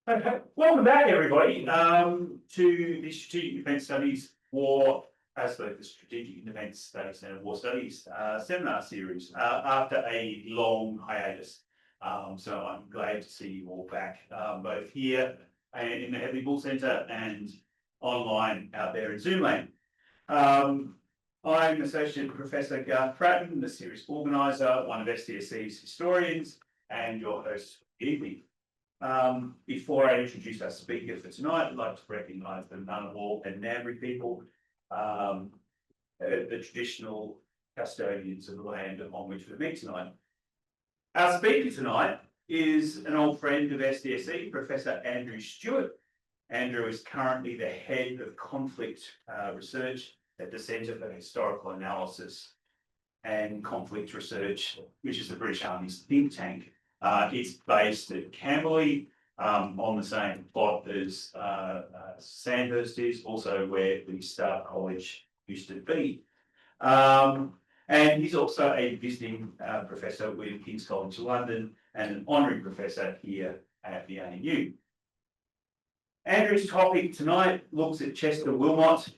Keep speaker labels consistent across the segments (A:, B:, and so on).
A: Okay, welcome back, everybody, to the Strategic Defence Studies War, the Strategic Defence Studies and War Studies seminar series after a long hiatus. So I'm glad to see you all back, both here and in the Headley Bull Centre and online out there in Zoom land. I'm Associate Professor Garth Pratton, the series organiser, one of SDSC's historians, and your host for the evening. Before I introduce our speaker for tonight, I'd like to recognise the Ngunnawal and Ngambri people, the traditional custodians of the land on which we meet tonight. Our speaker tonight is an old friend of SDSC, Professor Andrew Stewart. Andrew is currently the head of conflict research at the Centre for Historical Analysis and Conflict Research, which is the British Army's think tank. It's based at Camberley, on the same plot as Sandhurst is, also where the Staff College used to be. And he's also a visiting professor with King's College London and an honorary professor here at the ANU. Andrew's topic tonight looks at Chester Wilmot,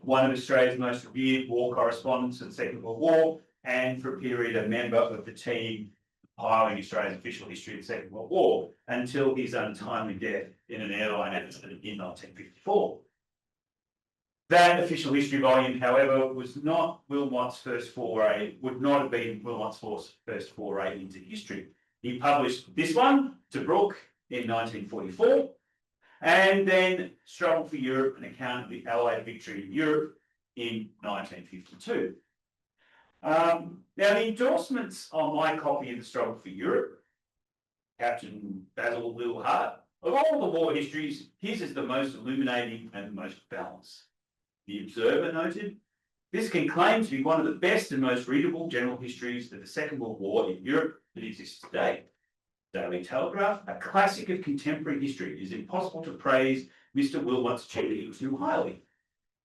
A: one of Australia's most revered war correspondents of the Second World War, and for a period a member of the team compiling Australia's official history of the Second World War until his untimely death in an airline accident in 1954. That official history volume, however, was not Wilmot's first foray, would not have been Wilmot's first foray into history. He published this one, to Brooke, in 1944, and then Struggle for Europe, an account of the Allied victory in Europe in 1952. Now, the endorsements on my copy of The Struggle for Europe, Captain Basil Lilhart, of all the war histories, his is the most illuminating and the most balanced. The Observer noted, this can claim to be one of the best and most readable general histories of the Second World War in Europe that exists today. Daily Telegraph, a classic of contemporary history, it is impossible to praise Mr. Wilmot's achievement too highly.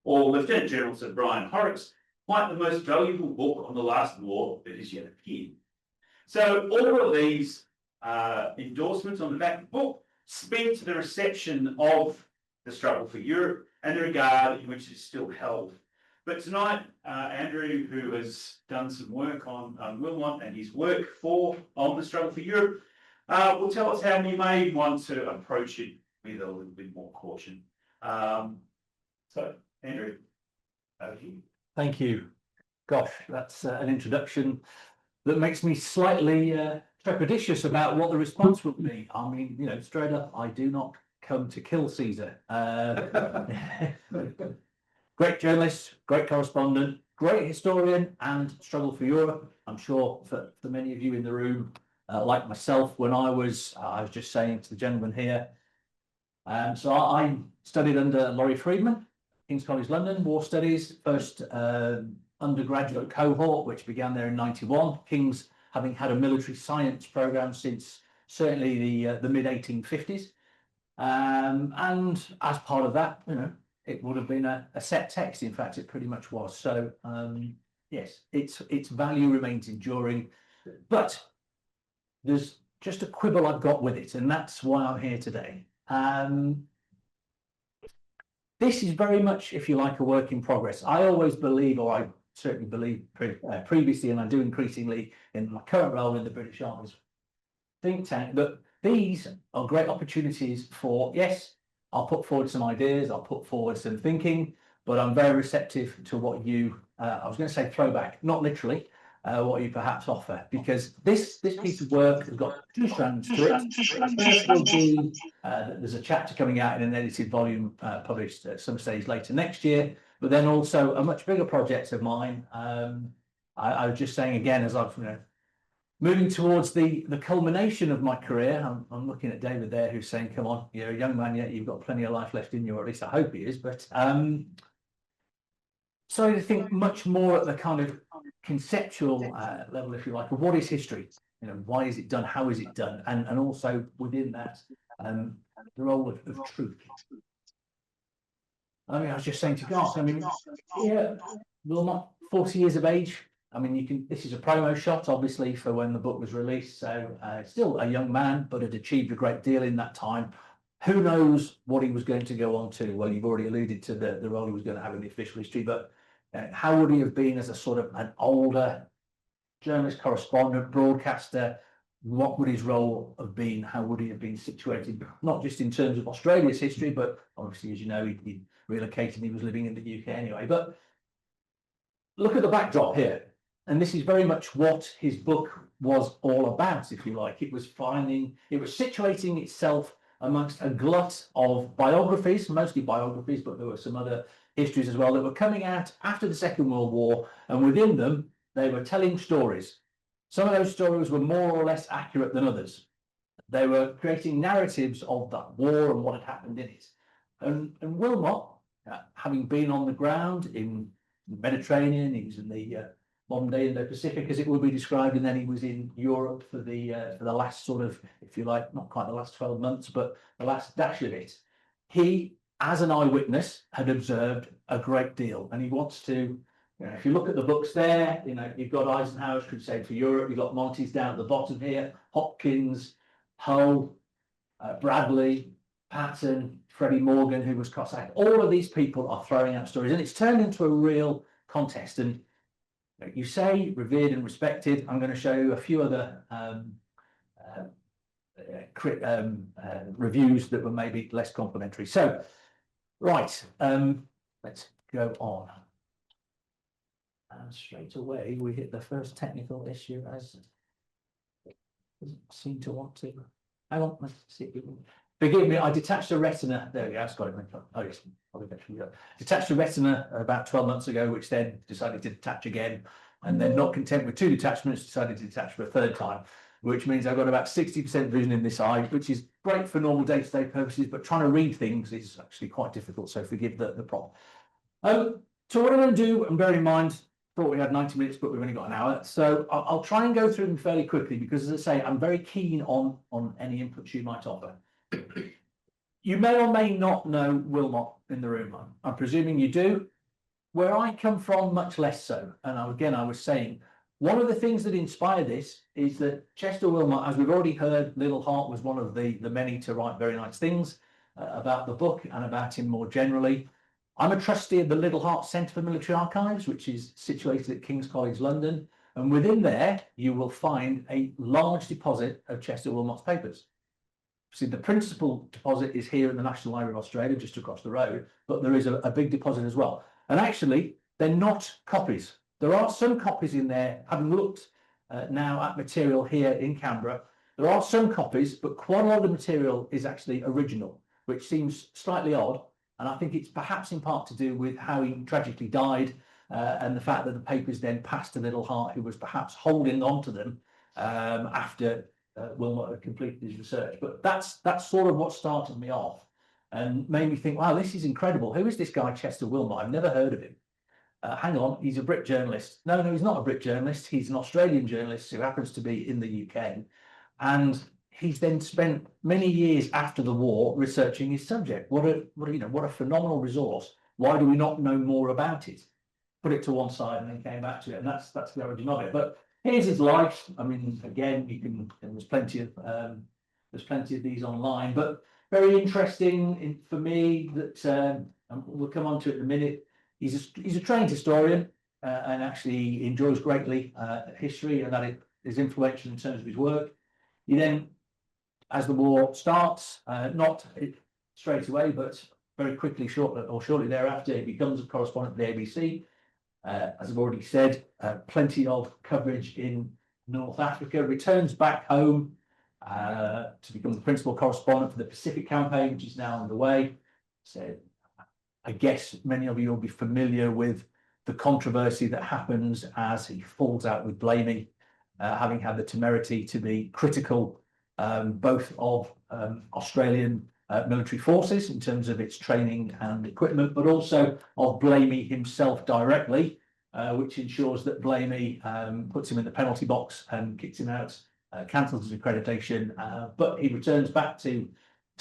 A: Or Lieutenant General Sir Brian Horrocks, quite the most valuable book on the last war that has yet appeared. So all of these endorsements on the back of the book speak to the reception of The Struggle for Europe and the regard in which it is still held. But tonight, Andrew, who has done some work on Wilmot and his work on The Struggle for Europe, will tell us how we may want to approach it with a little bit more caution. So, Andrew, over to you.
B: Thank you. Gosh, that's an introduction that makes me slightly trepidatious about what the response will be. I mean, you know, straight up, I do not come to kill Caesar. Great journalist, great correspondent, great historian, and Struggle for Europe. I'm sure for many of you in the room, like myself, when I was just saying to the gentleman here, so I studied under Laurie Friedman, King's College London, War Studies, first undergraduate cohort, which began there in '91. King's having had a military science programme since certainly the mid-1850s. And as part of that, you know, it would have been a set text. In fact, it pretty much was. So, yes, its value remains enduring. But there's just a quibble I've got with it, and that's why I'm here today. This is very much, if you like, a work in progress. I always believe, or I certainly believe previously, and I do increasingly in my current role in the British Army's think tank, that these are great opportunities for, yes, I'll put forward some ideas, I'll put forward some thinking, but I'm very receptive to what you, I was going to say throwback, not literally, what you perhaps offer, because this piece of work has got two strands to it. First will be, there's a chapter coming out in an edited volume published at some stage later next year, but then also a much bigger project of mine. I was just saying again, as I've, you know, moving towards the culmination of my career, I'm looking at David there, who's saying, come on, you're a young man yet, you've got plenty of life left in you, or at least I hope he is, but so I think much more at the kind of conceptual level, if you like, of what is history, you know, why is it done, how is it done, and also within that, the role of truth. I mean, I was just saying to Garth, I mean, yeah, Wilmot, 40 years of age. I mean, you can, this is a promo shot, obviously, for when the book was released. So still a young man, but had achieved a great deal in that time. Who knows what he was going to go on to? Well, you've already alluded to the role he was going to have in the official history, but how would he have been as a sort of an older journalist, correspondent, broadcaster? What would his role have been? How would he have been situated? Not just in terms of Australia's history, but obviously, as you know, he relocated. He was living in the UK anyway. But look at the backdrop here, and this is very much what his book was all about, if you like. It was situating itself amongst a glut of biographies, mostly biographies, but there were some other histories as well that were coming out after the Second World War, and within them, they were telling stories. Some of those stories were more or less accurate than others. They were creating narratives of that war and what had happened in it. And Wilmot, having been on the ground in the Mediterranean, he was in the modern day Indo-Pacific, as it will be described, and then he was in Europe for the last sort of, if you like, not quite the last 12 months, but the last dash of it. He, as an eyewitness, had observed a great deal, and he wants to. If you look at the books there, you've got Eisenhower's Crusade for Europe, you've got Monty's down at the bottom here, Hopkins, Hull, Bradley, Patton, Freddie Morgan, who was Cossack. All of these people are throwing out stories, and it's turned into a real contest. And you say revered and respected. I'm going to show you a few other reviews that were maybe less complimentary. So, right, let's go on. And straight away, we hit the first technical issue as doesn't seem to want to. Hang on, let's see. Forgive me, I detached a retina. There we go, I've got it. Oh, yes, detached a retina about 12 months ago, which then decided to detach again. And then, not content with 2 detachments, decided to detach for a 3rd time, which means I've got about 60% vision in this eye, which is great for normal day-to-day purposes, but trying to read things is actually quite difficult. So forgive the problem. So what I'm going to do, and bear in mind, thought we had 90 minutes, but we've only got an hour. So I'll try and go through them fairly quickly because, as I say, I'm very keen on any inputs you might offer. You may or may not know Wilmot in the room. I'm presuming you do. Where I come from, much less so. And I was saying, one of the things that inspired this is that Chester Wilmot, as we've already heard, Little Heart was one of the many to write very nice things about the book and about him more generally. I'm a trustee of the Little Heart Centre for Military Archives, which is situated at King's College, London. And within there, you will find a large deposit of Chester Wilmot's papers. See, the principal deposit is here at the National Library of Australia, just across the road, but there is a big deposit as well. And actually, they're not copies. There are some copies in there. Having looked now at material here in Canberra, there are some copies, but quite a lot of the material is actually original, which seems slightly odd. And I think it's perhaps in part to do with how he tragically died and the fact that the papers then passed to Little Heart, who was perhaps holding on to them after Wilmot had completed his research. But that's sort of what started me off and made me think, wow, this is incredible. Who is this guy, Chester Wilmot? I've never heard of him. Hang on, he's a Brit journalist. No, he's not a Brit journalist. He's an Australian journalist who happens to be in the UK. And he's then spent many years after the war researching his subject. What a phenomenal resource. Why do we not know more about it? Put it to one side and then came back to it, and that's the origin of it. But here's his life. I mean, again, there's plenty of these online, but very interesting for me that we'll come on to it in a minute. He's a trained historian and actually enjoys greatly history, and that is influential in terms of his work. He then, as the war starts, not straight away, but very quickly, shortly thereafter, he becomes a correspondent for the ABC. As I've already said, plenty of coverage in North Africa, returns back home to become the principal correspondent for the Pacific campaign, which is now underway. So I guess many of you will be familiar with the controversy that happens as he falls out with Blamey, having had the temerity to be critical both of Australian military forces in terms of its training and equipment, but also of Blamey himself directly, which ensures that Blamey puts him in the penalty box and kicks him out, cancels his accreditation, but he returns back to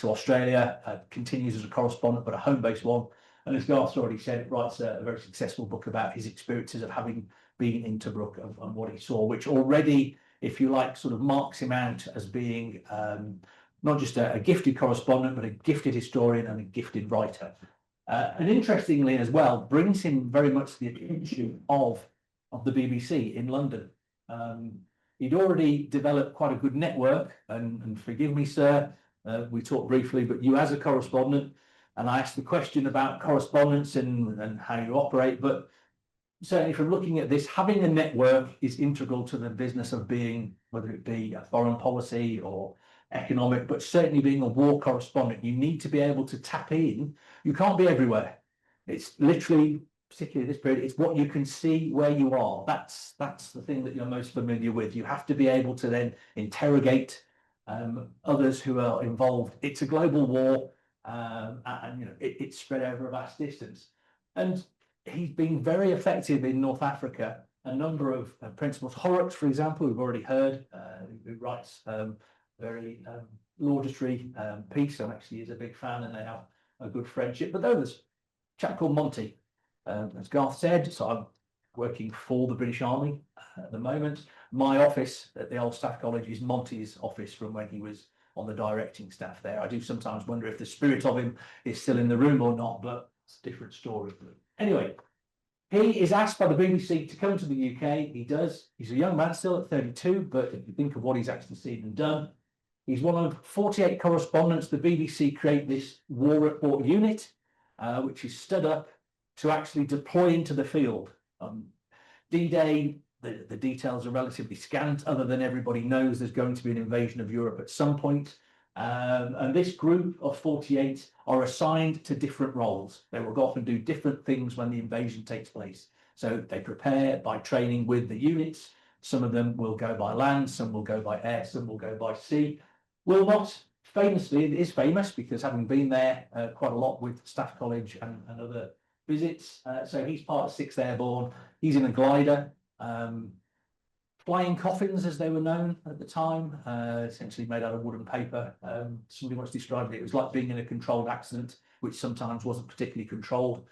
B: Australia, continues as a correspondent, but a home-based one. And as Garth's already said, writes a very successful book about his experiences of having been in Tobruk and what he saw, which already, if you like, sort of marks him out as being not just a gifted correspondent, but a gifted historian and a gifted writer. And interestingly as well, brings him very much the attention of the BBC in London. He'd already developed quite a good network, and forgive me, sir, we talked briefly, but you as a correspondent, and I asked the question about correspondence and how you operate, but certainly from looking at this, having a network is integral to the business of being, whether it be a foreign policy or economic, but certainly being a war correspondent, you need to be able to tap in. You can't be everywhere. It's literally, particularly this period, it's what you can see where you are. That's the thing that you're most familiar with. You have to be able to then interrogate others who are involved. It's a global war, and you know it's spread over a vast distance. And he's been very effective in North Africa. A number of principals, Horrocks, for example, we've already heard, who writes very laudatory piece. I'm actually is a big fan, and they have a good friendship. But there's a chap called Monty, as Garth said. So I'm working for the British Army at the moment. My office at the old Staff College is Monty's office from when he was on the directing staff there. I do sometimes wonder if the spirit of him is still in the room or not, but it's a different story. Anyway, he is asked by the BBC to come to the UK. He does. He's a young man still at 32, but if you think of what he's actually seen and done, he's one of 48 correspondents. The BBC create this war report unit, which is stood up to actually deploy into the field. D-Day, the details are relatively scant, other than everybody knows there's going to be an invasion of Europe at some point. And this group of 48 are assigned to different roles. They will often do different things when the invasion takes place. So they prepare by training with the units. Some of them will go by land, some will go by air, some will go by sea. Wilmot, famously, it is famous because having been there quite a lot with Staff College and other visits. So he's part of 6th Airborne. He's in a glider. Flying coffins, as they were known at the time, essentially made out of wood and paper. Somebody once described it, it was like being in a controlled accident, which sometimes wasn't particularly controlled.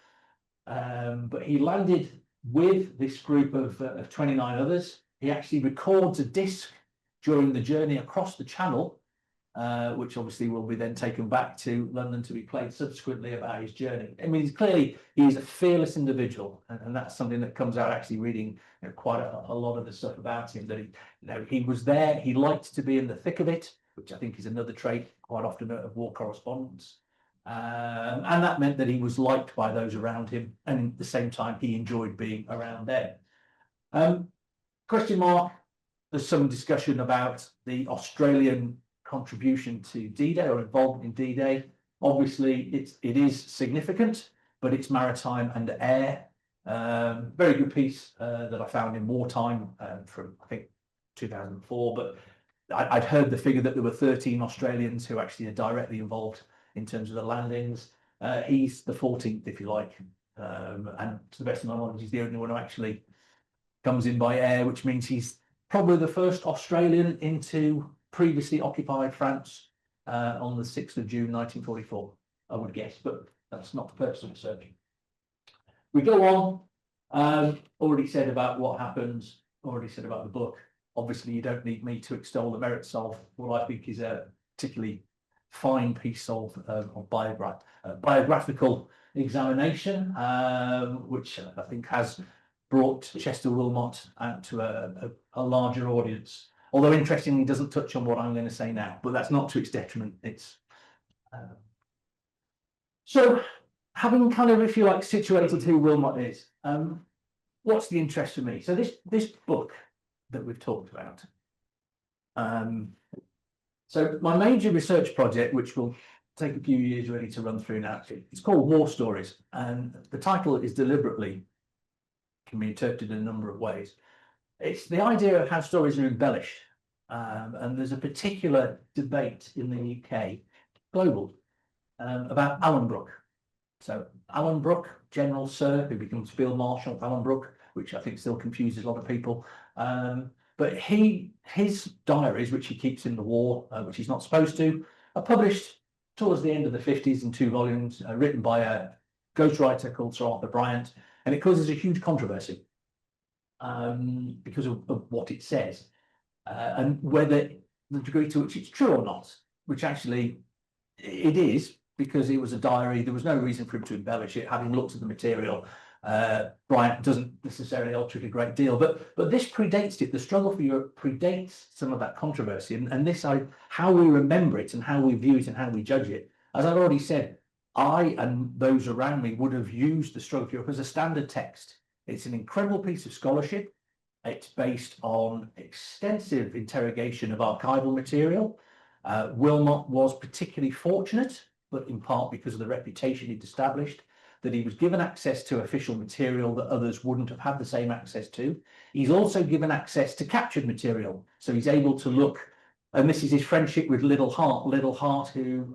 B: But he landed with this group of 29 others. He actually records a disc during the journey across the channel, which obviously will be then taken back to London to be played subsequently about his journey. I mean, clearly he's a fearless individual, and that's something that comes out actually reading quite a lot of the stuff about him, that he was there, he liked to be in the thick of it, which I think is another trait quite often of war correspondence. And that meant that he was liked by those around him, and at the same time he enjoyed being around them. Question mark, there's some discussion about the Australian contribution to D-Day or involvement in D-Day. Obviously it is significant, but it's maritime and air. Very good piece that I found in Wartime from I think 2004, but I'd heard the figure that there were 13 Australians who actually are directly involved in terms of the landings. He's the 14th, if you like, and to the best of my knowledge, he's the only one who actually comes in by air, which means he's probably the first Australian into previously occupied France on the 6th of June 1944, I would guess, but that's not the purpose of the search. We go on, already said about what happens, already said about the book. Obviously, you don't need me to extol the merits of what I think is a particularly fine piece of biographical examination, which I think has brought Chester Wilmot out to a larger audience. Although interestingly, doesn't touch on what I'm going to say now, but that's not to its detriment. It's so having kind of, if you like, situated who Wilmot is. What's the interest for me? So this book that we've talked about. So my major research project, which will take a few years really to run through now, it's called War Stories, and the title is deliberately can be interpreted in a number of ways. It's the idea of how stories are embellished, and there's a particular debate in the UK, global, about Alan Brooke. So Alan Brooke, General Sir, who becomes Field Marshal Alan Brooke, which I think still confuses a lot of people. But his diaries, which he keeps in the war, which he's not supposed to, are published towards the end of the 50s in 2 volumes, written by a ghostwriter called Sir Arthur Bryant, and it causes a huge controversy because of what it says and whether the degree to which it's true or not. which actually it is, because it was a diary. There was no reason for him to embellish it. Having looked at the material, Bryant doesn't necessarily alter it a great deal, but this predates it. The struggle for Europe predates some of that controversy, and this, how we remember it and how we view it and how we judge it. As I've already said, I and those around me would have used the struggle for Europe as a standard text. It's an incredible piece of scholarship. It's based on extensive interrogation of archival material. Wilmot was particularly fortunate, but in part because of the reputation he'd established, that he was given access to official material that others wouldn't have had the same access to. He's also given access to captured material. So he's able to look, and this is his friendship with Little Hart, who,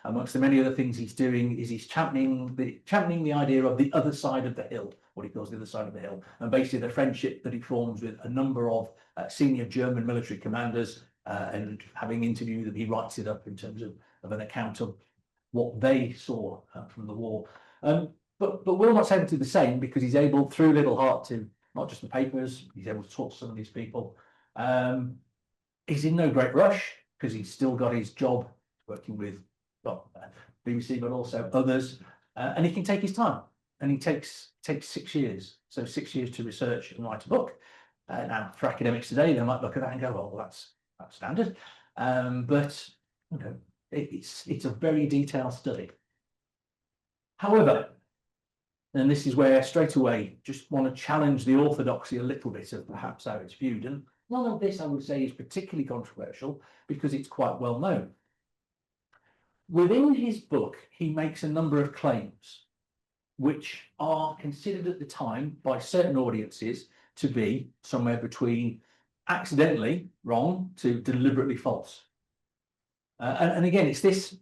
B: amongst the many other things he's doing, is he's championing the idea of the other side of the hill, what he calls the other side of the hill, and basically the friendship that he forms with a number of senior German military commanders, and having interviewed them, he writes it up in terms of an account of what they saw from the war. But Wilmot's able to do the same, because he's able, through Little Hart, to not just the papers, he's able to talk to some of these people. He's in no great rush, because he's still got his job working with BBC, but also others, and he can take his time. And he takes 6 years, so 6 years to research and write a book. Now, for academics today, they might look at that and go, "Well, that's standard," but you know, it's a very detailed study. However, and this is where straight away just want to challenge the orthodoxy a little bit of perhaps how it's viewed, and none of this I would say is particularly controversial because it's quite well known. Within his book, he makes a number of claims which are considered at the time by certain audiences to be somewhere between accidentally wrong to deliberately false. And again, it's this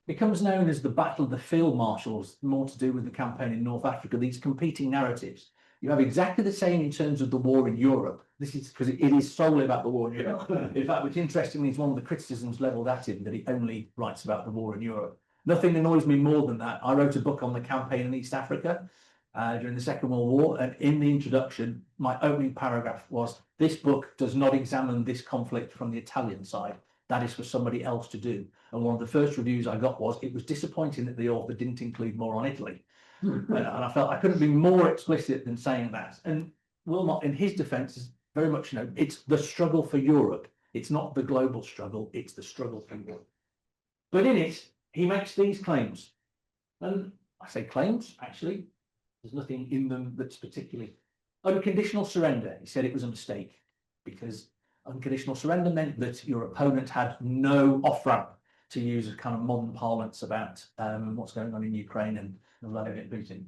B: becomes known as the Battle of the Field Marshals, more to do with the campaign in North Africa, these competing narratives. You have exactly the same in terms of the war in Europe. This is because it is solely about the war in Europe. In fact, which interestingly is one of the criticisms levelled at him, that he only writes about the war in Europe. Nothing annoys me more than that. I wrote a book on the campaign in East Africa during the Second World War, and in the introduction, my opening paragraph was, "This book does not examine this conflict from the Italian side. That is for somebody else to do." And one of the first reviews I got was, it was disappointing that the author didn't include more on Italy. And I felt I couldn't be more explicit than saying that. And Wilmot, in his defence, is very much, you know, it's the struggle for Europe. It's not the global struggle, it's the struggle for Europe. But in it, he makes these claims. And I say claims, actually, there's nothing in them that's particularly unconditional surrender. He said it was a mistake, because unconditional surrender meant that your opponent had no off-ramp, to use a kind of modern parlance about what's going on in Ukraine and Vladimir Putin.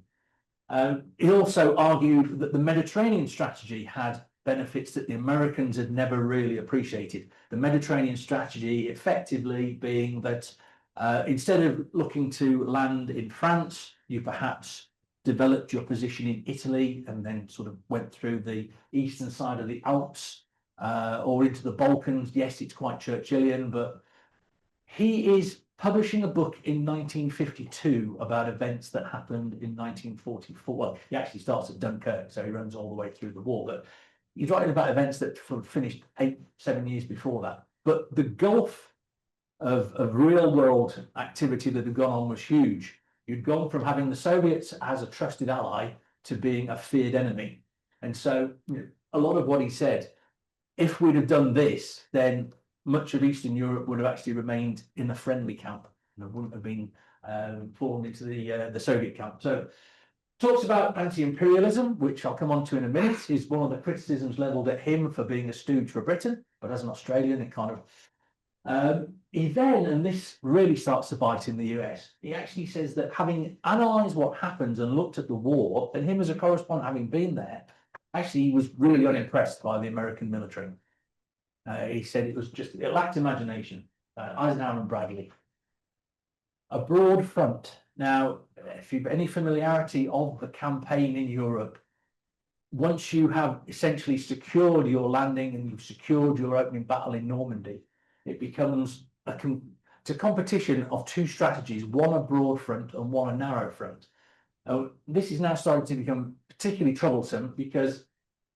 B: He also argued that the Mediterranean strategy had benefits that the Americans had never really appreciated. The Mediterranean strategy effectively being that instead of looking to land in France, you perhaps developed your position in Italy and then sort of went through the eastern side of the Alps or into the Balkans. Yes, it's quite Churchillian, but he is publishing a book in 1952 about events that happened in 1944. Well, he actually starts at Dunkirk, so he runs all the way through the war, but he's writing about events that finished 7 years before that. But the gulf of real world activity that had gone on was huge. You'd gone from having the Soviets as a trusted ally to being a feared enemy. And so, you know, a lot of what he said, if we'd have done this, then much of Eastern Europe would have actually remained in the friendly camp and wouldn't have been fallen into the Soviet camp. So talks about anti-imperialism, which I'll come on to in a minute, is one of the criticisms levelled at him for being a stooge for Britain, but as an Australian, it kind of... he then, and this really starts to bite in the US, he actually says that having analysed what happened and looked at the war, and him as a correspondent having been there, actually he was really unimpressed by the American military. He said it lacked imagination. Eisenhower and Bradley. A broad front. Now, if you've any familiarity of the campaign in Europe, once you have essentially secured your landing and you've secured your opening battle in Normandy, it becomes a competition of two strategies, one a broad front and one a narrow front. This is now starting to become particularly troublesome because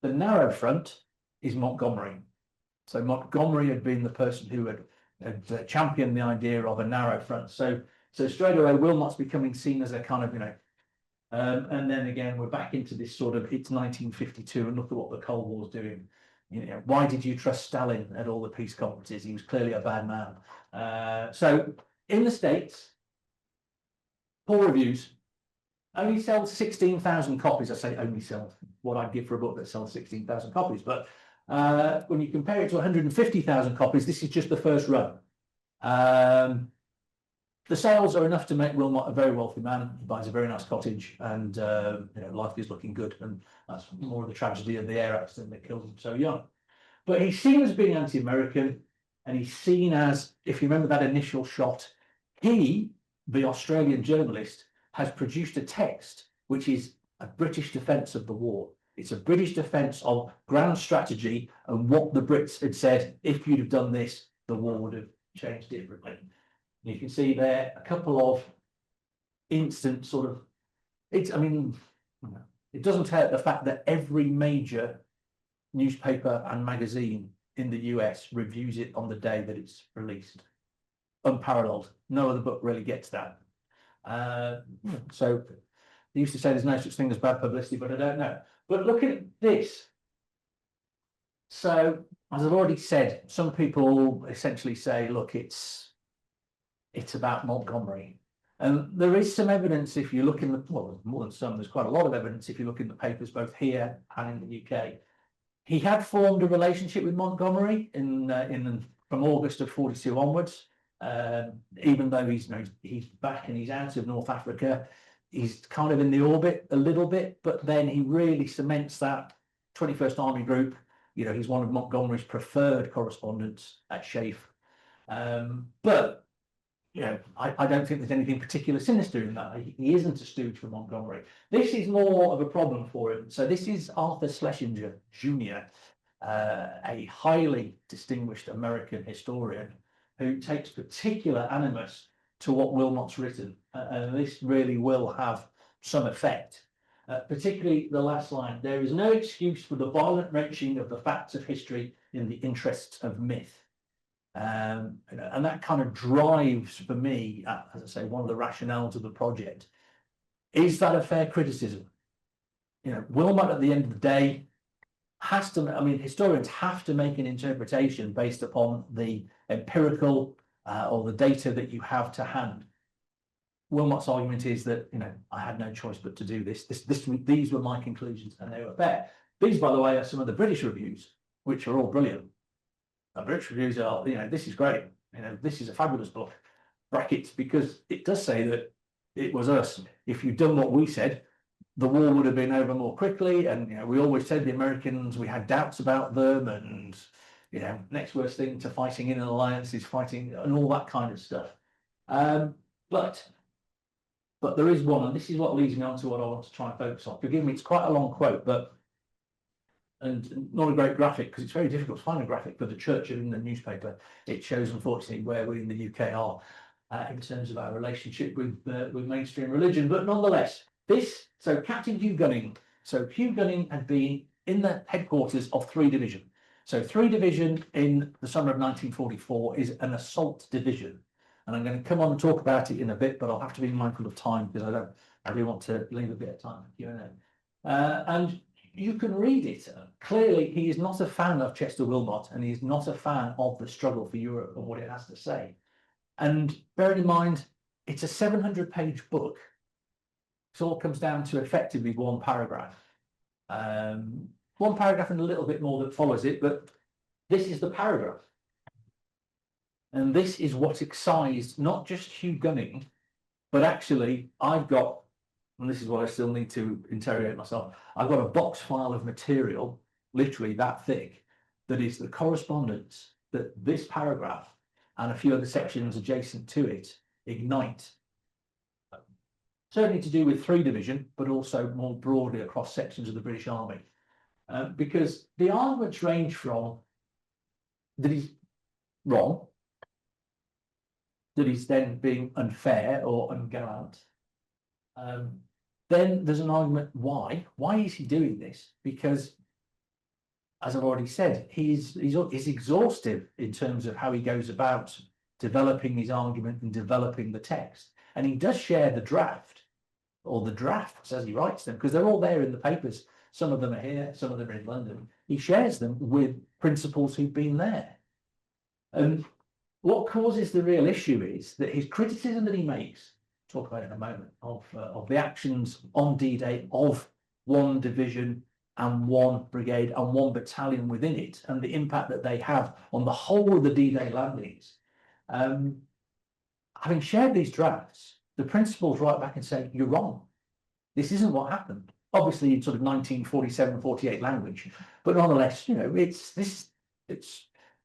B: the narrow front is Montgomery. So Montgomery had been the person who had championed the idea of a narrow front. So straight away, Wilmot's becoming seen as a kind of, and then again, we're back into this sort of, it's 1952 and look at what the Cold War's doing. Why did you trust Stalin at all the peace conferences? He was clearly a bad man. So in the States, poor reviews, only sells 16,000 copies. I say only sells what I'd give for a book that sells 16,000 copies. But when you compare it to 150,000 copies, this is just the first run. The sales are enough to make Wilmot a very wealthy man. He buys a very nice cottage, and life is looking good. And that's more of the tragedy of the air accident that killed him so young. But he's seen as being anti-American, and he's seen as, if you remember that initial shot, he, the Australian journalist, has produced a text which is a British defence of the war. It's a British defence of ground strategy and what the Brits had said, if you'd have done this, the war would have changed differently. You can see there a couple of instant sort of, it doesn't hurt the fact that every major newspaper and magazine in the US reviews it on the day that it's released. Unparalleled. No other book really gets that. So they used to say there's no such thing as bad publicity, but I don't know. But look at this. So, as I've already said, some people essentially say, look, it's about Montgomery. And there is some evidence if you look in the, well, more than some, there's quite a lot of evidence if you look in the papers, both here and in the UK. He had formed a relationship with Montgomery from August of 42 onwards. Even though he's back and he's out of North Africa, he's kind of in the orbit a little bit, but then he really cements that 21st Army Group. He's one of Montgomery's preferred correspondents at SHAEF. But I don't think there's anything particularly sinister in that. He isn't a stooge for Montgomery. This is more of a problem for him. So this is Arthur Schlesinger Jr., a highly distinguished American historian who takes particular animus to what Wilmot's written. And this really will have some effect. Particularly the last line, there is no excuse for the violent wrenching of the facts of history in the interests of myth. And that kind of drives for me, as I say, one of the rationales of the project. Is that a fair criticism? Wilmot at the end of the day has to, historians have to make an interpretation based upon the empirical or the data that you have to hand. Wilmot's argument is that, I had no choice but to do this. These were my conclusions and they were fair. These, by the way, are some of the British reviews, which are all brilliant. The British reviews are, this is great. This is a fabulous book. Brackets, because it does say that it was us. If you'd done what we said, the war would have been over more quickly. And, we always said the Americans, we had doubts about them. And, next worst thing to fighting in an alliance is fighting and all that kind of stuff. But there is one, and this is what leads me on to what I want to try and focus on. Forgive me, it's quite a long quote, and not a great graphic, because it's very difficult to find a graphic for the Church in the newspaper. It shows, unfortunately, where we in the UK are in terms of our relationship with mainstream religion. But nonetheless, so Captain Hugh Gunning. So Hugh Gunning had been in the headquarters of 3 Division. So 3 Division in the summer of 1944 is an assault division. And I'm going to come on and talk about it in a bit, but I'll have to be mindful of time because I do want to leave a bit of time for Q&A. And you can read it. Clearly, he is not a fan of Chester Wilmot, and he's not a fan of the struggle for Europe and what it has to say. And bearing in mind, it's a 700-page book. So it all comes down to effectively one paragraph. One paragraph and a little bit more that follows it, but this is the paragraph. And this is what excised not just Hugh Gunning, but actually I've got, and this is what I still need to interrogate myself, I've got a box file of material, literally that thick, that is the correspondence that this paragraph and a few other sections adjacent to it ignite. Certainly to do with 3 Division, but also more broadly across sections of the British Army. Because the arguments range from that he's wrong, that he's then being unfair or ungallant. Then there's an argument why. Why is he doing this? Because, as I've already said, he's exhaustive in terms of how he goes about developing his argument and developing the text. And he does share the draft, or the drafts as he writes them, because they're all there in the papers. Some of them are here, some of them are in London. He shares them with principals who've been there. And what causes the real issue is that his criticism that he makes, talk about it in a moment, of the actions on D-Day of one division and one brigade and one battalion within it, and the impact that they have on the whole of the D-Day landings. Having shared these drafts, the principals write back and say, you're wrong. This isn't what happened. Obviously in sort of 1947-48 language, but nonetheless, you know, it's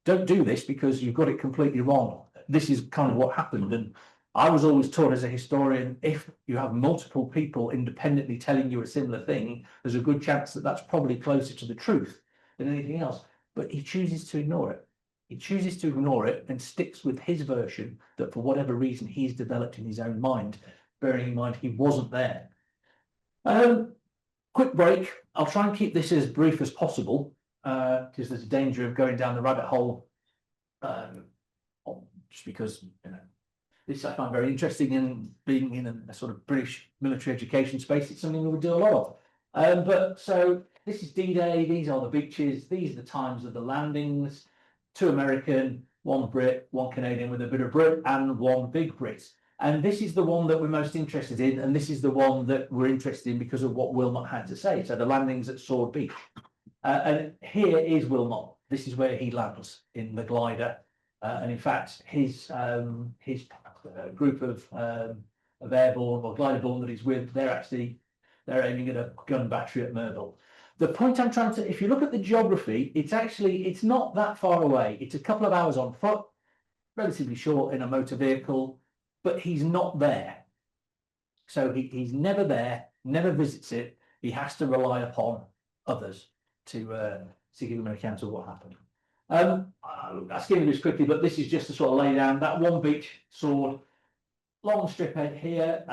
B: don't do this because you've got it completely wrong. This is kind of what happened. And I was always taught as a historian, if you have multiple people independently telling you a similar thing, there's a good chance that that's probably closer to the truth than anything else. But he chooses to ignore it. He chooses to ignore it and sticks with his version that for whatever reason he's developed in his own mind, bearing in mind he wasn't there. Quick break. I'll try and keep this as brief as possible because there's a danger of going down the rabbit hole just because, you know, this I find very interesting, in being in a sort of British military education space. It's something we would do a lot of. But so this is D-Day. These are the beaches. These are the times of the landings. 2 American, 1 Brit, 1 Canadian with a bit of Brit, and 1 big Brit. And this is the one that we're most interested in, and this is the one that we're interested in because of what Wilmot had to say. So the landings at Sword Beach. And here is Wilmot. This is where he lands in the glider. And in fact, his group of airborne or gliderborne that he's with, they're aiming at a gun battery at Merville. The point I'm trying to, if you look at the geography, it's not that far away. It's a couple of hours on foot, relatively short in a motor vehicle, but he's not there. So he's never there, never visits it. He has to rely upon others to give him an account of what happened. I'll skim this quickly, but this is just to sort of lay down that 1 beach sword, long strip head here.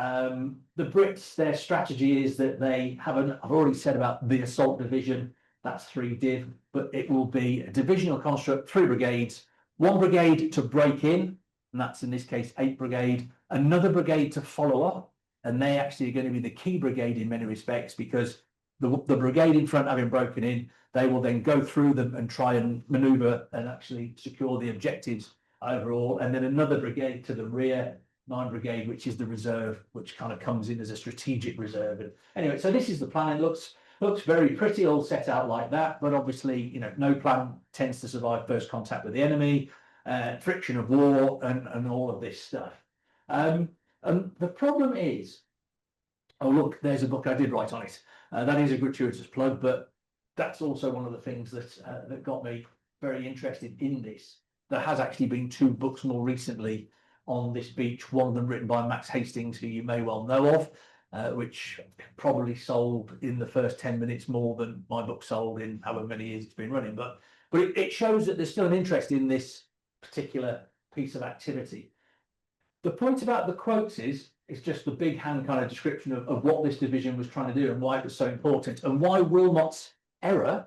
B: The Brits, their strategy is that they have I've already said about the assault division, that's 3 div, but it will be a divisional construct, 3 brigades, 1 brigade to break in, and that's in this case 8 brigade, another brigade to follow up, and they actually are going to be the key brigade in many respects, because the brigade in front, having broken in, they will then go through them and try and maneuver and actually secure the objectives overall, and then another brigade to the rear, 9 brigade, which is the reserve, which kind of comes in as a strategic reserve. And anyway, so this is the plan. It looks very pretty, all set out like that, but obviously, you know, no plan tends to survive first contact with the enemy, friction of war, and all of this stuff. And the problem is, oh look, there's a book I did write on it. That is a gratuitous plug, but that's also one of the things that got me very interested in this. There has actually been 2 books more recently on this beach, one of them written by Max Hastings, who you may well know of, which probably sold in the first 10 minutes more than my book sold in however many years it's been running. But it shows that there's still an interest in this particular piece of activity. The point about the quotes is just the big hand kind of description of what this division was trying to do and why it was so important, and why Wilmot's error,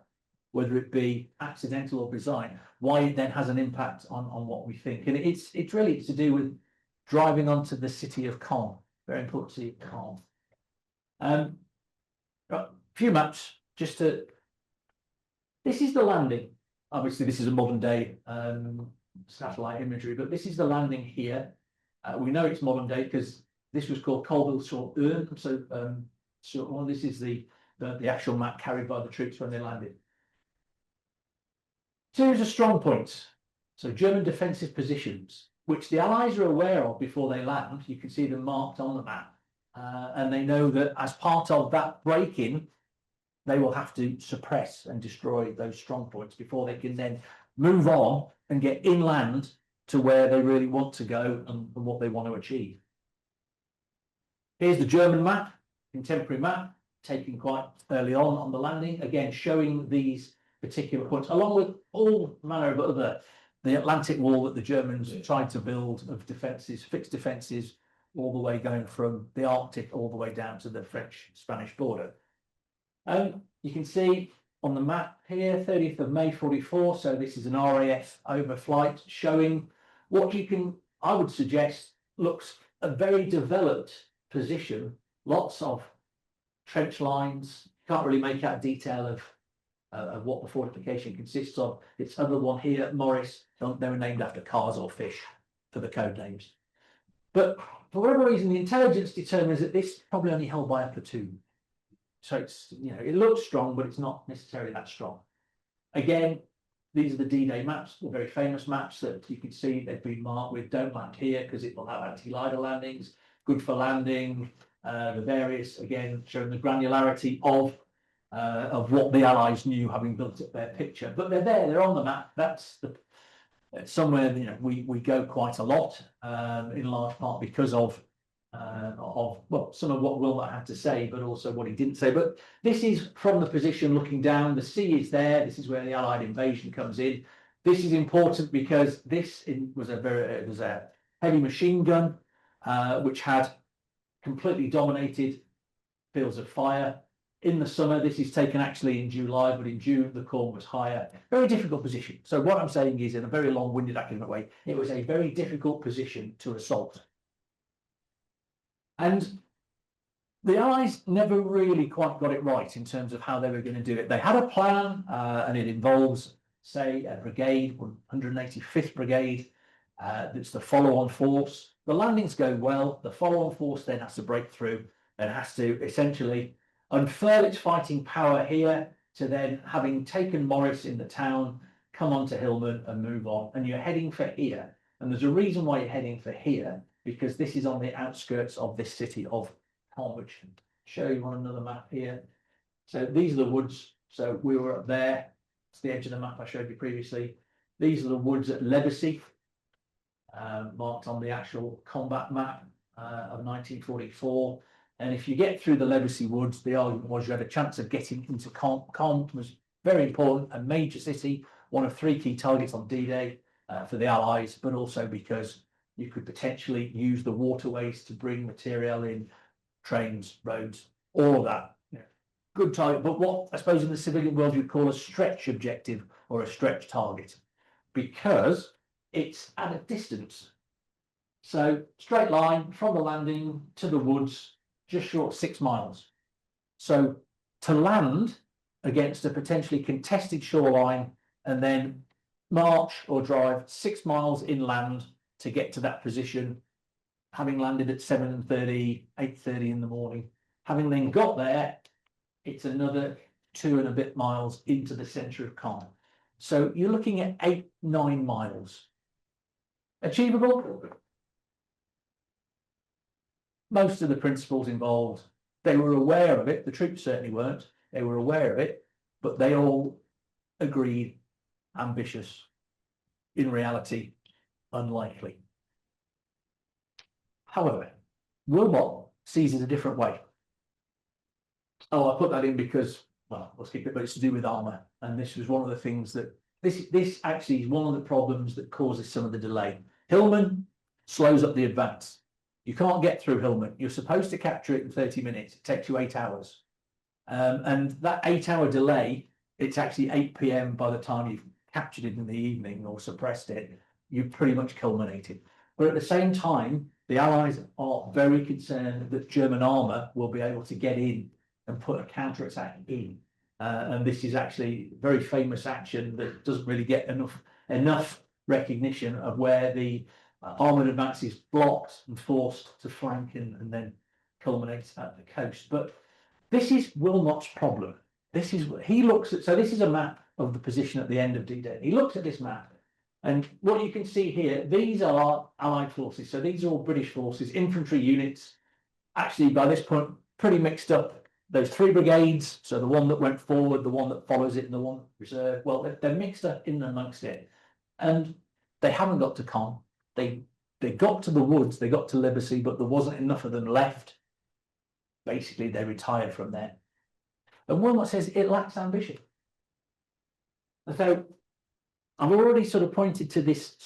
B: whether it be accidental or design, why it then has an impact on what we think. And it's really to do with driving onto the city of Caen, very important city of Caen. A few maps, just to, this is the landing. Obviously this is a modern day satellite imagery, but this is the landing here. We know it's modern day because this was called Colville-sur-Eure. So this is the actual map carried by the troops when they landed. Series of strong points. So German defensive positions, which the Allies are aware of before they land. You can see them marked on the map. And they know that as part of that break-in, they will have to suppress and destroy those strong points before they can then move on and get inland to where they really want to go and what they want to achieve. Here's the German map, contemporary map, taken quite early on the landing, again showing these particular points, along with all manner of other, the Atlantic wall that the Germans tried to build of defences, fixed defences, all the way going from the Arctic all the way down to the French-Spanish border. You can see on the map here, 30th of May 44, so this is an RAF overflight showing what you can I would suggest looks a very developed position, lots of trench lines, can't really make out detail of what the fortification consists of. It's other one here, Morris, they were named after cars or fish for the code names. But for whatever reason, the intelligence determines that this probably only held by a platoon. So it's, you know, it looks strong, but it's not necessarily that strong. Again, these are the D-Day maps, the very famous maps that you can see they've been marked with don't land here because it will have anti-lidar landings, good for landing, the various, again, showing the granularity of what the Allies knew having built up their picture. But they're there, they're on the map. That's the somewhere, you know, we go quite a lot, in large part because of well, some of what Wilmot had to say, but also what he didn't say. But this is from the position looking down. The sea is there. This is where the Allied invasion comes in. This is important because this was a heavy machine gun, which had completely dominated fields of fire. In the summer, this is taken actually in July, but in June, the Caen was higher. Very difficult position. So what I'm saying is, in a very long-winded academic way, it was a very difficult position to assault. And the Allies never really quite got it right in terms of how they were going to do it. They had a plan, and it involves, say, a brigade, 185th Brigade, that's the follow-on force. The landings go well. The follow-on force then has to break through and has to essentially unfurl its fighting power here to then, having taken Morris in the town, come on to Hillman and move on. And you're heading for here. And there's a reason why you're heading for here, because this is on the outskirts of this city of Caen, which I'll show you on another map here. So these are the woods. So we were up there. It's the edge of the map I showed you previously. These are the woods at Lebacy, marked on the actual combat map of 1944. And if you get through the Lebacy woods, the argument was you had a chance of getting into Caen. Caen was very important, a major city, one of 3 key targets on D-Day for the Allies, but also because you could potentially use the waterways to bring material in, trains, roads, all of that. Yeah. Good target, but what I suppose in the civilian world you'd call a stretch objective or a stretch target, because it's at a distance. So straight line from the landing to the woods, just short 6 miles. So to land against a potentially contested shoreline and then march or drive 6 miles inland to get to that position, having landed at 7:30, 8:30 in the morning, having then got there, it's another 2 and a bit miles into the centre of Caen. So you're looking at 8-9 miles. Achievable? Most of the principals involved, they were aware of it. The troops certainly weren't. They were aware of it, but they all agreed ambitious. In reality, unlikely. However, Wilmot sees it a different way. Oh, I put that in because, well, let's keep it, but it's to do with armour. And this was one of the things that, this actually is one of the problems that causes some of the delay. Hillman slows up the advance. You can't get through Hillman. You're supposed to capture it in 30 minutes. It takes you 8 hours. And that 8-hour delay, it's actually 8 p.m. by the time you've captured it in the evening or suppressed it. You've pretty much culminated. But at the same time, the Allies are very concerned that German armour will be able to get in and put a counterattack in. And this is actually a very famous action that doesn't really get enough recognition of where the armoured advance is blocked and forced to flank and then culminates at the coast. But this is Wilmot's problem. This is what he looks at. So this is a map of the position at the end of D-Day. He looks at this map, and what you can see here, these are Allied forces. So these are all British forces, infantry units. Actually, by this point, pretty mixed up. Those 3 brigades, so the one that went forward, the one that follows it, and the one reserve. Well, they're mixed up in amongst it, and they haven't got to Caen. They got to the woods, they got to Lebacy, but there wasn't enough of them left. Basically, they retired from there. And Wilmot says it lacks ambition. And so I've already sort of pointed to this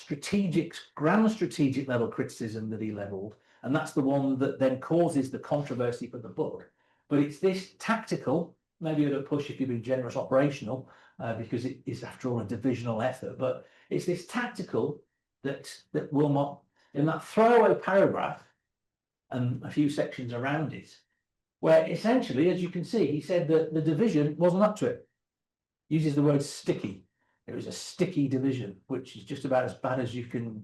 B: grand strategic level criticism that he levelled, and that's the one that then causes the controversy for the book. But it's this tactical, maybe at a push if you've been generous, operational, because it is after all a divisional effort, but it's this tactical that Wilmot in that throwaway paragraph and a few sections around it, where essentially, as you can see, he said that the division wasn't up to it. Uses the word sticky. It was a sticky division, which is just about as bad as you can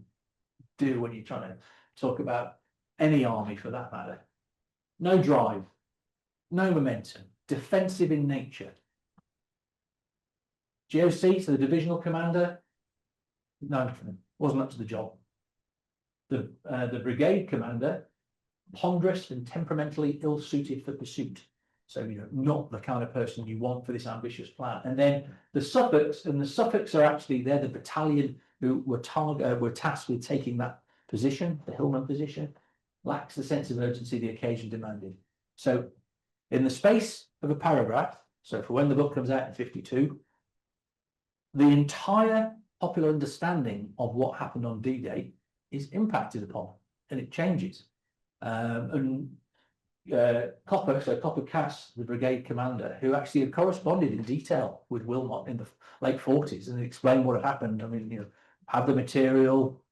B: do when you're trying to talk about any army for that matter. No drive, no momentum, defensive in nature. GOC, so the divisional commander, no, wasn't up to the job. The brigade commander, ponderous and temperamentally ill-suited for pursuit. So, not the kind of person you want for this ambitious plan. And then the Suffolks, are actually, they're the battalion who were tasked with taking that position, the Hillman position, lacks the sense of urgency the occasion demanded. So in the space of a paragraph, so for when the book comes out in 52, the entire popular understanding of what happened on D-Day is impacted upon, and it changes. Copper Cass, the brigade commander, who actually had corresponded in detail with Wilmot in the late 40s and explained what had happened. I mean, have the material,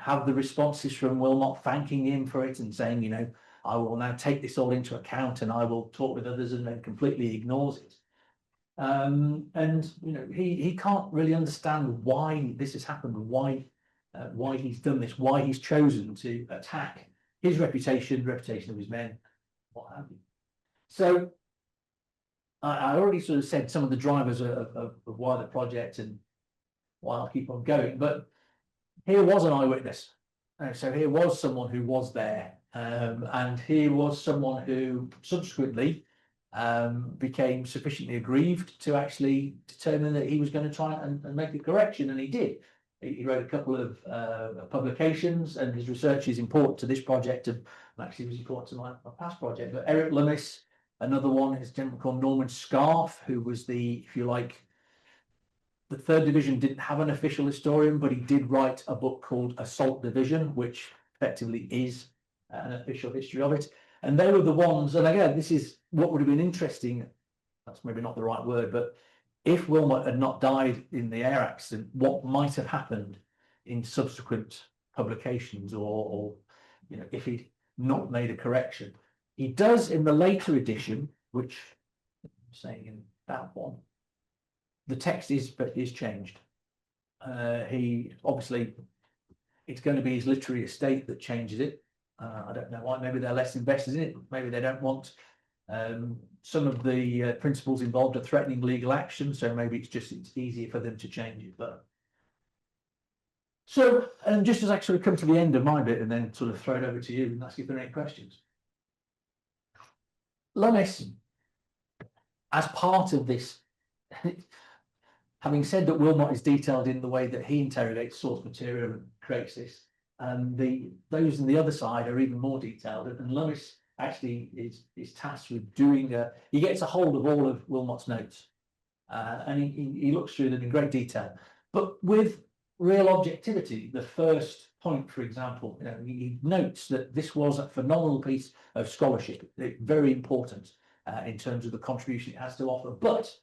B: have the responses from Wilmot thanking him for it and saying, I will now take this all into account and I will talk with others, and then completely ignores it. He can't really understand why this has happened, why he's done this, why he's chosen to attack his reputation, the reputation of his men, what have you. So I already sort of said some of the drivers of why the project and why I'll keep on going, but here was an eyewitness. So here was someone who was there, and here was someone who subsequently became sufficiently aggrieved to actually determine that he was going to try and make a correction, and he did. He wrote a couple of publications, and his research is important to this project, and actually was important to my past project. But Eric Lummis, another one, is a gentleman called Norman Scarf, who was the 3rd Division didn't have an official historian, but he did write a book called Assault Division, which effectively is an official history of it. And they were the ones, and again, this is what would have been interesting, that's maybe not the right word, but if Wilmot had not died in the air accident, what might have happened in subsequent publications, or if he'd not made a correction. He does in the later edition, which I'm saying in that one, the text is changed. He obviously, it's going to be his literary estate that changes it. I don't know why. Maybe they're less invested in it. Maybe they don't want some of the principles involved are threatening legal action, so maybe it's easier for them to change it. But so, and just as I sort of come to the end of my bit and then sort of throw it over to you and ask if there are any questions. Lummis, as part of this, having said that Wilmot is detailed in the way that he interrogates source material and creates this, and those on the other side are even more detailed, and Lummis actually is tasked with doing he gets a hold of all of Wilmot's notes, and he looks through them in great detail, but with real objectivity. The first point, for example, he notes that this was a phenomenal piece of scholarship, very important in terms of the contribution it has to offer, but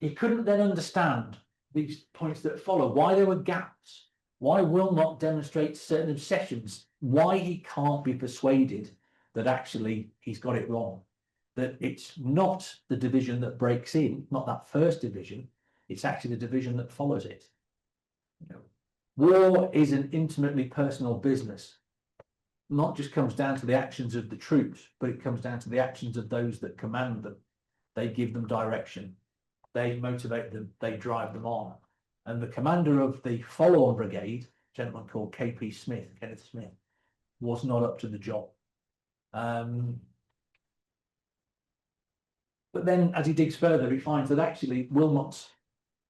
B: he couldn't then understand these points that follow, why there were gaps, why Wilmot demonstrates certain obsessions, why he can't be persuaded that actually he's got it wrong, that it's not the division that breaks in, not that first division, it's actually the division that follows it. War is an intimately personal business. Not just comes down to the actions of the troops, but it comes down to the actions of those that command them. They give them direction. They motivate them, they drive them on. And the commander of the follow-on brigade, a gentleman called K.P. Smith, Kenneth Smith, was not up to the job. But then as he digs further, he finds that actually Wilmot's,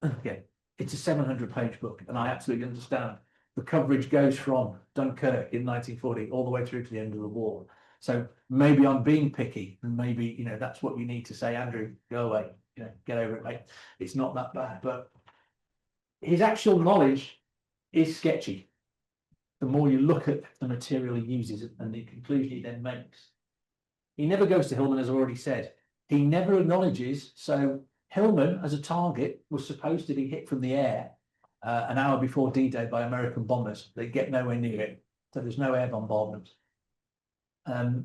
B: again, it's a 700-page book, and I absolutely understand. The coverage goes from Dunkirk in 1940 all the way through to the end of the war. So maybe I'm being picky, and maybe, that's what you need to say, Andrew, go away, get over it, mate. It's not that bad, but his actual knowledge is sketchy. The more you look at the material he uses and the conclusion he then makes. He never goes to Hillman, as I already said. He never acknowledges, so Hillman as a target was supposed to be hit from the air an hour before D-Day by American bombers. They get nowhere near it. so there's no air bombardment.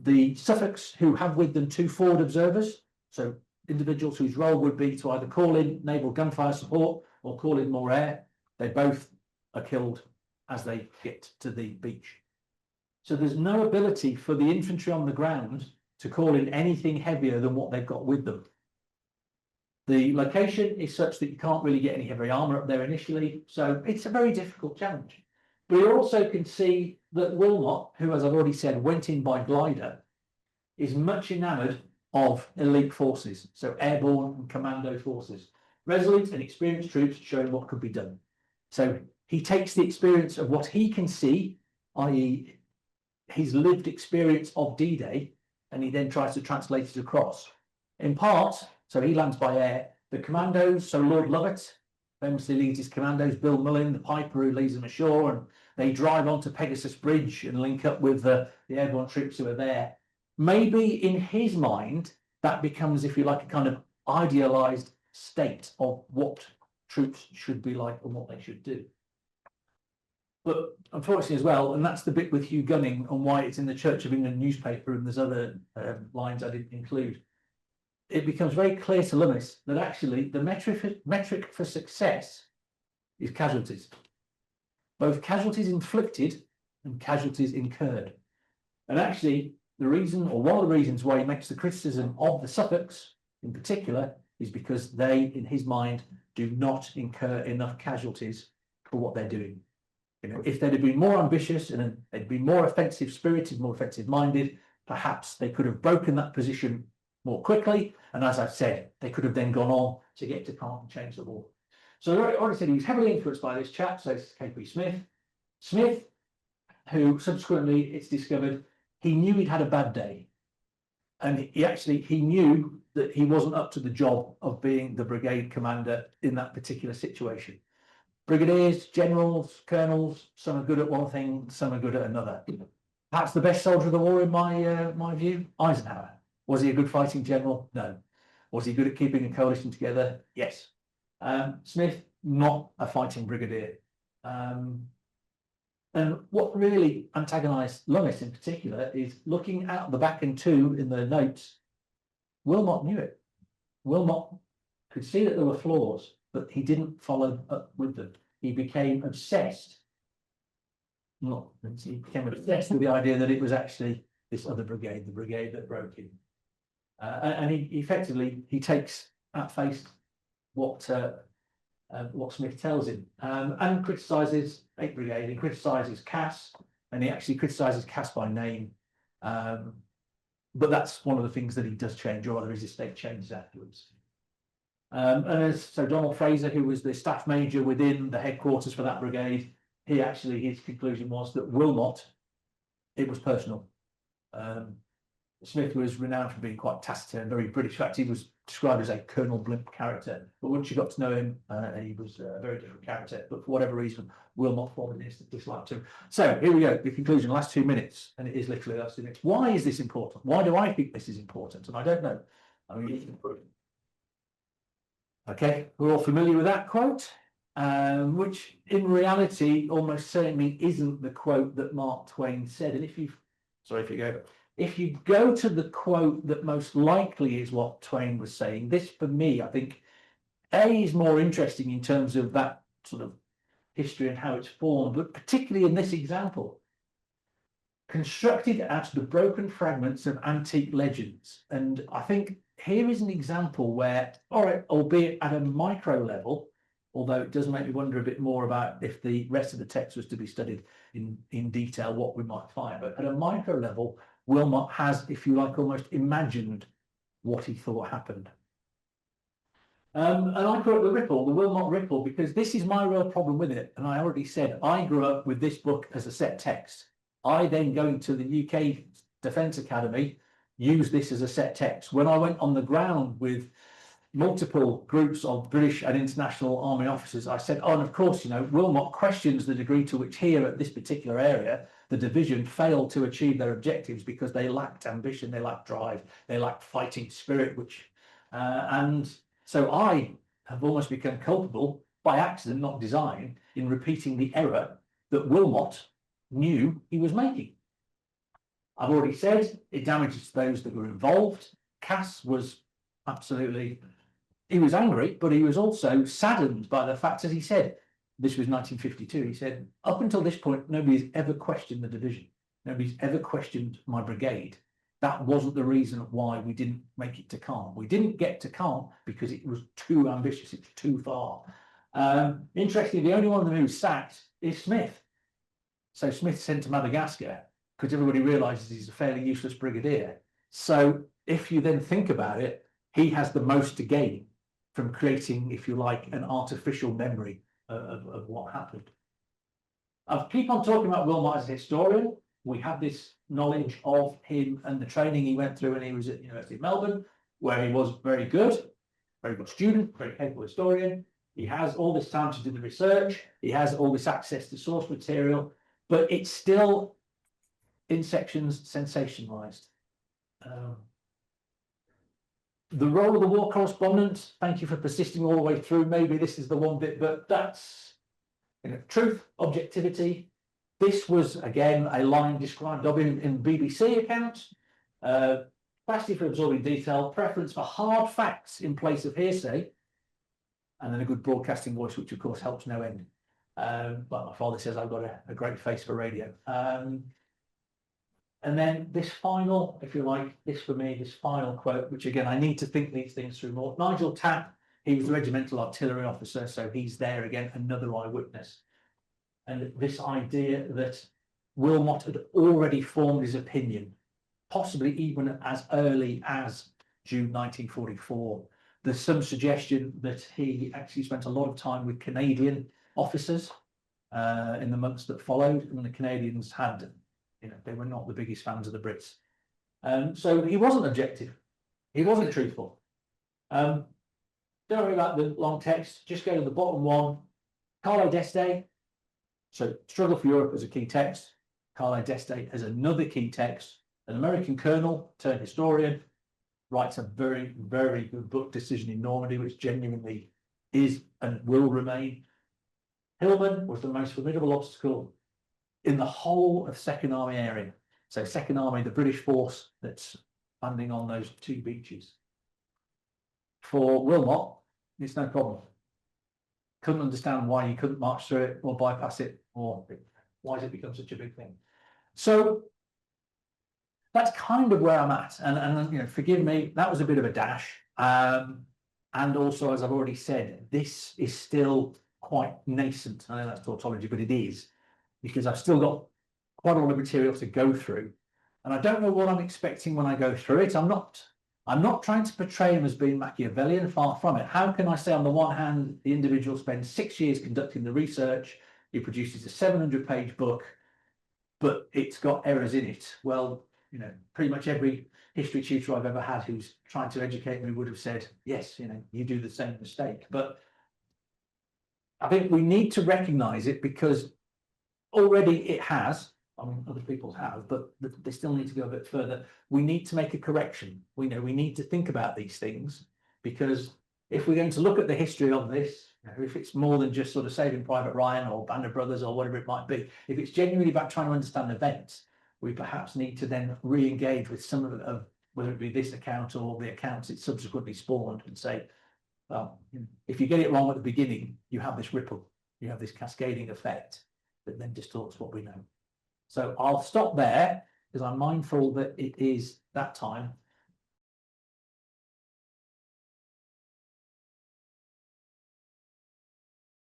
B: The Suffolks, who have with them 2 forward observers, so individuals whose role would be to either call in naval gunfire support or call in more air, they both are killed as they get to the beach. So there's no ability for the infantry on the ground to call in anything heavier than what they've got with them. The location is such that you can't really get any heavy armour up there initially, so it's a very difficult challenge. But you also can see that Wilmot, who, as I've already said, went in by glider, is much enamoured of elite forces, so airborne and commando forces, resolute and experienced troops showing what could be done. So he takes the experience of what he can see, i.e. his lived experience of D-Day, and he then tries to translate it across. In part, so he lands by air, the commandos, so Lord Lovat famously leads his commandos, Bill Mullin, the piper who leads them ashore, and they drive onto Pegasus Bridge and link up with the airborne troops who are there. Maybe in his mind, that becomes, if you like, a kind of idealized state of what troops should be like and what they should do. But unfortunately as well, and that's the bit with Hugh Gunning and why it's in the Church of England newspaper, and there's other lines I didn't include, it becomes very clear to Lummis that actually the metric for success is casualties. Both casualties inflicted and casualties incurred. And actually, the reason, or one of the reasons why he makes the criticism of the Suffolks in particular, is because they, in his mind, do not incur enough casualties for what they're doing. You know, if they'd have been more ambitious and they'd been more offensive spirited, more offensive minded, perhaps they could have broken that position more quickly. And as I've said, they could have then gone on to get to Caen and change the war. So I already said he was heavily influenced by this chap, so it's KP Smith. Smith, who subsequently it's discovered, he knew he'd had a bad day. And he knew that he wasn't up to the job of being the brigade commander in that particular situation. Brigadiers, generals, colonels, some are good at one thing, some are good at another. Perhaps the best soldier of the war in my view, Eisenhower. Was he a good fighting general? No. Was he good at keeping a coalition together? Yes. Smith, not a fighting brigadier. And what really antagonised Lummis in particular is looking at the back and two in the notes. Wilmot knew it. Wilmot could see that there were flaws, but he didn't follow up with them. He became obsessed. He became obsessed with the idea that it was actually this other brigade, the brigade that broke him. And he effectively takes at face what Smith tells him, and criticises 8th Brigade. He criticises Cass, and he actually criticises Cass by name. But that's one of the things that he does change, or rather his estate changes afterwards. So Donald Fraser, who was the staff major within the headquarters for that brigade, his conclusion was that Wilmot, it was personal. Smith was renowned for being quite taciturn, very British. In fact, he was described as a Colonel Blimp character. But once you got to know him, he was a very different character. But for whatever reason, Wilmot formed this dislike to him. So here we go, the conclusion, last 2 minutes. And it is literally the last 2 minutes. Why is this important? Why do I think this is important? And I don't know. Okay, we're all familiar with that quote, which in reality almost certainly isn't the quote that Mark Twain said. And if you go to the quote that most likely is what Twain was saying, this for me, I think, A, is more interesting in terms of that sort of history and how it's formed, but particularly in this example, constructed out of the broken fragments of antique legends. And I think here is an example where, all right, albeit at a micro level, although it does make me wonder a bit more about if the rest of the text was to be studied in detail, what we might find. But at a micro level, Wilmot has, if you like, almost imagined what he thought happened. And I call it the Wilmot Ripple, because this is my real problem with it. And I already said, I grew up with this book as a set text. I then, going to the UK Defence Academy, used this as a set text. When I went on the ground with multiple groups of British and international army officers, I said, oh, and of course, Wilmot questions the degree to which here at this particular area, the division failed to achieve their objectives because they lacked ambition, they lacked drive, they lacked fighting spirit, and so I have almost become culpable by accident, not design, in repeating the error that Wilmot knew he was making. I've already said it damages those that were involved. Cass was absolutely, he was angry, but he was also saddened by the fact that he said, this was 1952, he said, up until this point, nobody's ever questioned the division. Nobody's ever questioned my brigade. That wasn't the reason why we didn't make it to Caen. We didn't get to Caen because it was too ambitious, it was too far. Interestingly, the only one of them who's sacked is Smith. So Smith's sent to Madagascar because everybody realizes he's a fairly useless brigadier. So if you then think about it, he has the most to gain from creating, if you like, an artificial memory of what happened. I'll keep on talking about Wilmot as a historian. We have this knowledge of him and the training he went through when he was at the University of Melbourne, where he was very good student, very capable historian. He has all this time to do the research. He has all this access to source material, but it's still in sections sensationalized. The role of the war correspondent, thank you for persisting all the way through. Maybe this is the one bit, but that's truth, objectivity. This was, again, a line described of in BBC accounts. Capacity for absorbing detail, preference for hard facts in place of hearsay, and then a good broadcasting voice, which of course helps no end. But my father says I've got a great face for radio. And then this final, if you like, this for me, this final quote, which again, I need to think these things through more. Nigel Tapp, he was a regimental artillery officer, so he's there again, another eyewitness. And this idea that Wilmot had already formed his opinion, possibly even as early as June 1944. There's some suggestion that he actually spent a lot of time with Canadian officers in the months that followed, and the Canadians had, they were not the biggest fans of the Brits. So he wasn't objective. He wasn't truthful. Don't worry about the long text. Just go to the bottom one. Carlo d'Este. So Struggle for Europe as a key text. Carlo d'Este as another key text. An American colonel turned historian writes a very, very good book, Decision in Normandy, which genuinely is and will remain. Hillman was the most formidable obstacle in the whole of Second Army area. So Second Army, the British force that's landing on those two beaches. For Wilmot, it's no problem. Couldn't understand why you couldn't march through it or bypass it, or why has it become such a big thing? So that's kind of where I'm at. And forgive me, that was a bit of a dash. And also, as I've already said, this is still quite nascent. I know that's tautology, but it is, because I've still got quite a lot of material to go through. And I don't know what I'm expecting when I go through it. I'm not trying to portray him as being Machiavellian, far from it. How can I say, on the one hand, the individual spends 6 years conducting the research, he produces a 700-page book, but it's got errors in it? Well, pretty much every history tutor I've ever had who's trying to educate me would have said, yes, you do the same mistake. But I think we need to recognize it, because already it has. I mean, other people have, but they still need to go a bit further. We need to make a correction. We need to think about these things, because if we're going to look at the history of this, if it's more than just sort of Saving Private Ryan or Band of Brothers or whatever it might be, if it's genuinely about trying to understand events, we perhaps need to then re-engage with some of whether it be this account or the accounts it subsequently spawned, and say, well, if you get it wrong at the beginning, you have this ripple, you have this cascading effect that then distorts what we know. So I'll stop there, because I'm mindful that it is that time.